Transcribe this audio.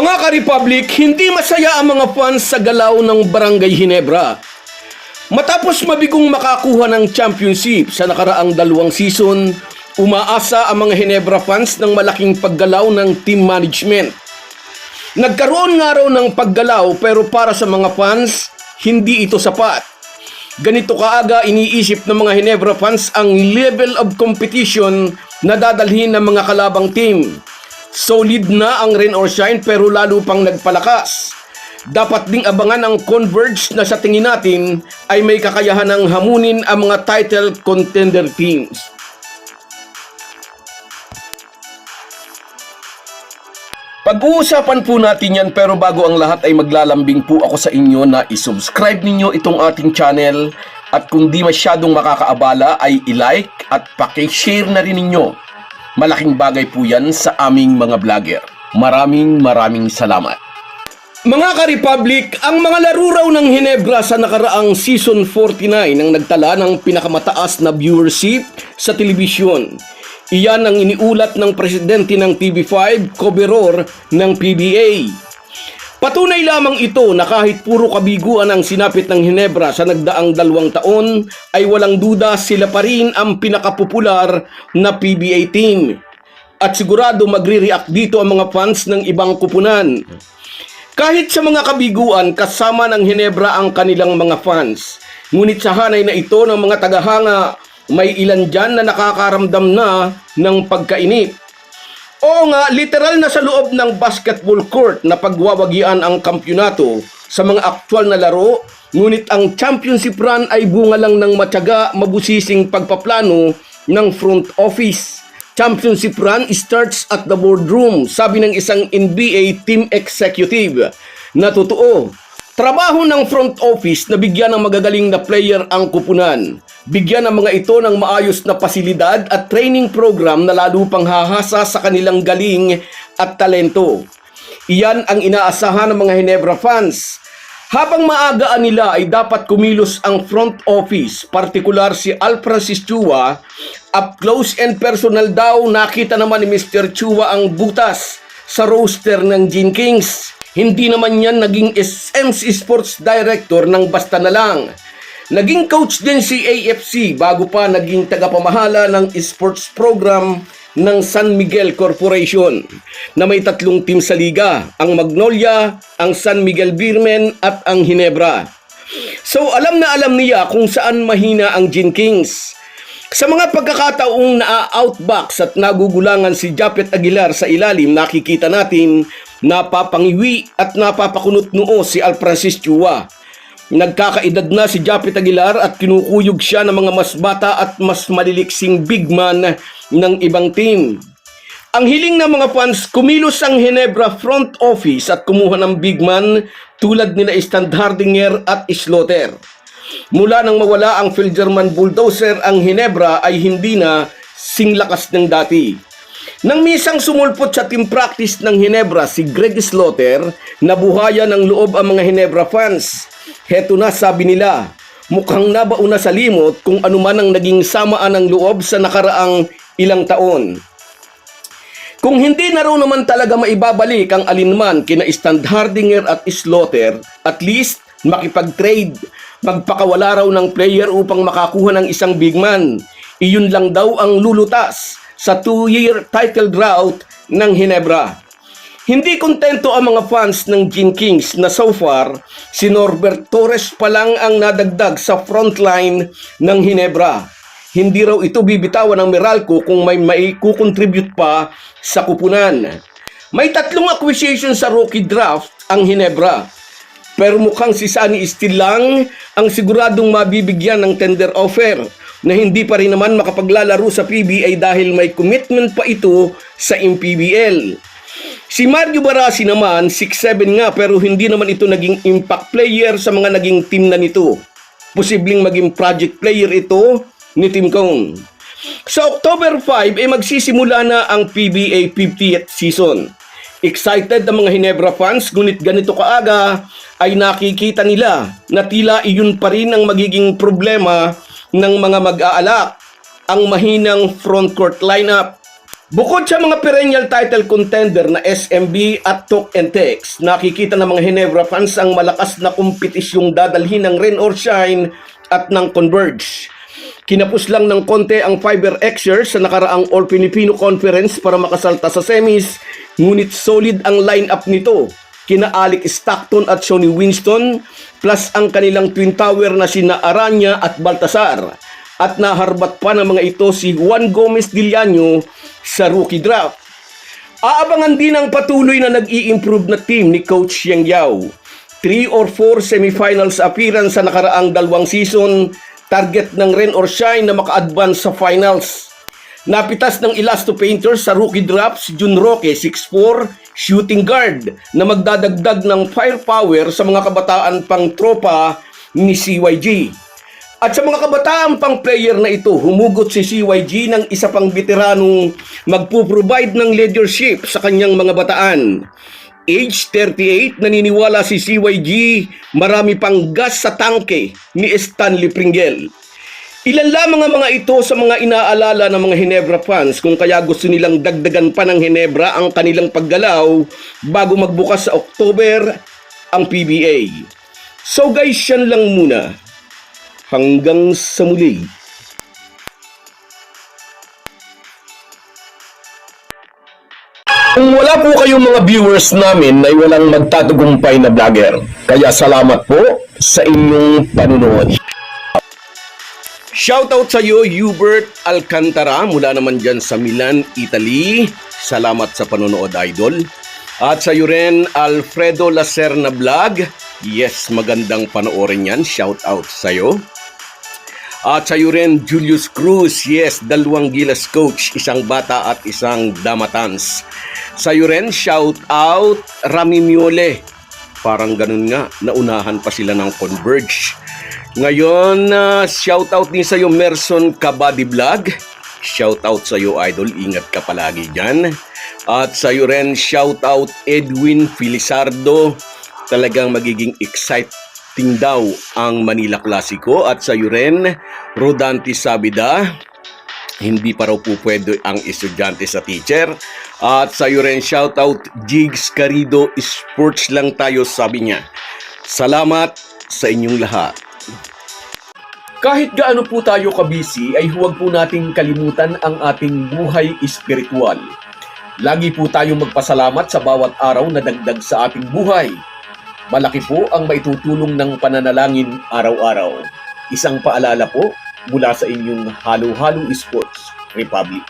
Mga ka-Republic, hindi masaya ang mga fans sa galaw ng Barangay Ginebra. Matapos mabigong makakuha ng championship sa nakaraang 2 season, umaasa ang mga Ginebra fans ng malaking paggalaw ng team management. Nagkaroon nga raw ng paggalaw pero para sa mga fans, hindi ito sapat. Ganito kaaga iniisip ng mga Ginebra fans ang level of competition na dadalhin ng mga kalabang team. Solid na ang rain or shine pero lalo pang nagpalakas. Dapat ding abangan ang Converge na sa tingin natin ay may kakayahan ng hamunin ang mga title contender teams. Pag-uusapan po natin yan pero bago ang lahat ay maglalambing po ako sa inyo na isubscribe ninyo itong ating channel at kung di masyadong makakaabala ay i-like at paki-share na rin ninyo. Malaking bagay po yan sa aming mga vlogger. Maraming salamat. Mga ka-Republic, ang mga laro raw ng Ginebra sa nakaraang Season 49 ang nagtala ng pinakamataas na viewership sa telebisyon. Iyan ang iniulat ng presidente ng TV5, Coberor ng PBA. Patunay lamang ito na kahit puro kabiguan ang sinapit ng Ginebra sa nagdaang 2 taon, ay walang duda sila pa rin ang pinakapopular na PBA team. At sigurado magre-react dito ang mga fans ng ibang kupunan. Kahit sa mga kabiguan, kasama ng Ginebra ang kanilang mga fans. Ngunit sa hanay na ito ng mga tagahanga, may ilan dyan na nakakaramdam na ng pagkainip. Oo nga, literal na sa loob ng basketball court na pagwawagian ang kampyonato sa mga aktwal na laro, ngunit ang championship run ay bunga lang ng matyaga, mabusising pagpaplano ng front office. Championship run starts at the boardroom, sabi ng isang NBA team executive. Na totoo, trabaho ng front office na bigyan ng magagaling na player ang kupunan. Bigyan ng mga ito ng maayos na pasilidad at training program na lalo pang hahasa sa kanilang galing at talento. Iyan ang inaasahan ng mga Ginebra fans. Habang maagaan nila ay dapat kumilos ang front office, partikular si Al Francis Chua. Up close and personal daw nakita naman ni Mr. Chua ang butas sa roster ng Gin Kings. Hindi naman yan naging SMC Sports Director ng basta na lang. Naging coach din si AFC bago pa naging tagapamahala ng sports program ng San Miguel Corporation na may 3 team sa liga, ang Magnolia, ang San Miguel Beermen at ang Ginebra. So alam na alam niya kung saan mahina ang Gin Kings. Sa mga pagkakataong na-outbox at nagugulangan si Japet Aguilar sa ilalim, nakikita natin napapangiwi at napapakunot noo si Al Francis Chua. Nagkakaedad na si Japet Aguilar at kinukuyog siya ng mga mas bata at mas maliliksing big man ng ibang team. Ang hiling ng mga fans, kumilos ang Ginebra front office at kumuha ng big man tulad nila Stan Hardinger at Slaughter. Mula nang mawala ang Filgerman Bulldozer, ang Ginebra ay hindi na singlakas ng dati. Nang misang sumulpot sa team practice ng Ginebra si Greg Slaughter, nabuhayan ng loob ang mga Ginebra fans. Heto na, sabi nila, mukhang nabauna sa limot kung anuman ang naging samaan ng loob sa nakaraang ilang taon. Kung hindi na raw naman talaga maibabalik ang alinman kina Stan Hardinger at Slaughter, at least makipag-trade, magpakawala raw ng player upang makakuha ng isang big man. Iyon lang daw ang lulutas sa 2-year title drought ng Ginebra. Hindi kontento ang mga fans ng Gin Kings na so far, si Norbert Torres pa lang ang nadagdag sa frontline ng Ginebra. Hindi raw ito bibitawan ng Meralco kung may maikukontribute pa sa kupunan. May 3 acquisition sa rookie draft ang Ginebra. Pero mukhang si Sunny Steele lang ang siguradong mabibigyan ng tender offer na hindi pa rin naman makapaglalaro sa PBA dahil may commitment pa ito sa MPBL. Si Mario Barasi naman, 6'7 nga pero hindi naman ito naging impact player sa mga naging team na nito. Posibleng maging project player ito ni Tim Cone. Sa October 5 ay magsisimula na ang PBA 50th season. Excited ang mga Ginebra fans, ngunit ganito kaaga ay nakikita nila na tila iyon pa rin ang magiging problema ng mga mag-aalak, ang mahinang frontcourt lineup. Bukod sa mga perennial title contender na SMB at Talk and Text, nakikita ng mga Ginebra fans ang malakas na kompetisyong dadalhin ng Rain or Shine at ng Converge. Kinapos lang ng konti ang Fiber Xers sa nakaraang All Filipino Conference para makasalta sa semis, ngunit solid ang lineup nito. Kina Alec Stockton at Sonny Winston, plus ang kanilang twin tower na sina Aranya at Baltasar. At naharbat pa ng mga ito si Juan Gomez Diliano sa rookie draft. Aabangan din ang patuloy na nag-i-improve na team ni Coach Yang Yao. 3 or 4 semifinals appearance sa nakaraang 2 season, target ng Rain or Shine na maka-advance sa finals. Napitas ng Elasto Painters sa rookie draft si Jun Roque, 6'4", shooting guard na magdadagdag ng firepower sa mga kabataan pang tropa ni CYG. At sa mga kabataan pang player na ito, humugot si CYG ng isa pang veteranong magpo-provide ng leadership sa kanyang mga bataan. Age 38, naniniwala si CYG marami pang gas sa tangke ni Stanley Pringle. Ilan lamang ang mga ito sa mga inaalala ng mga Ginebra fans kung kaya gusto nilang dagdagan pa ng Ginebra ang kanilang paggalaw bago magbukas sa October ang PBA. So guys, yan lang muna. Hanggang sa muli. Kung wala po kayong mga viewers namin ay walang magtatagumpay na vlogger. Kaya salamat po sa inyong panunood. Shoutout sa iyo, Hubert Alcantara, mula naman dyan sa Milan, Italy. Salamat sa panonood, idol. At sa iyo rin, Alfredo Lacerna Vlog. Yes, magandang panoorin yan. Shoutout sa iyo. At sa iyo rin, Julius Cruz. Yes, 2 Gilas coach, isang bata at isang damatans. Sa iyo rin, shoutout Rami Miole. Parang ganun nga, naunahan pa sila ng Converge. Ngayon, shoutout din sa iyo, Merson Kabady Vlog. Shoutout sa iyo, idol. Ingat ka palagi dyan. At sa iyo rin, shoutout Edwin Felizardo. Talagang magiging exciting daw ang Manila Clasico. At sa iyo rin, Rodante Sabida. Hindi pa raw po pwede ang estudyante sa teacher. At sa iyo rin, shoutout Jigs Carido, sports lang tayo, sabi niya. Salamat sa inyong lahat. Kahit gaano po tayo kabisi, ay huwag po nating kalimutan ang ating buhay espiritual. Lagi po tayong magpasalamat sa bawat araw na dagdag sa ating buhay. Malaki po ang maitutulong ng pananalangin araw-araw. Isang paalala po mula sa inyong Halo-Halo Sports Republic.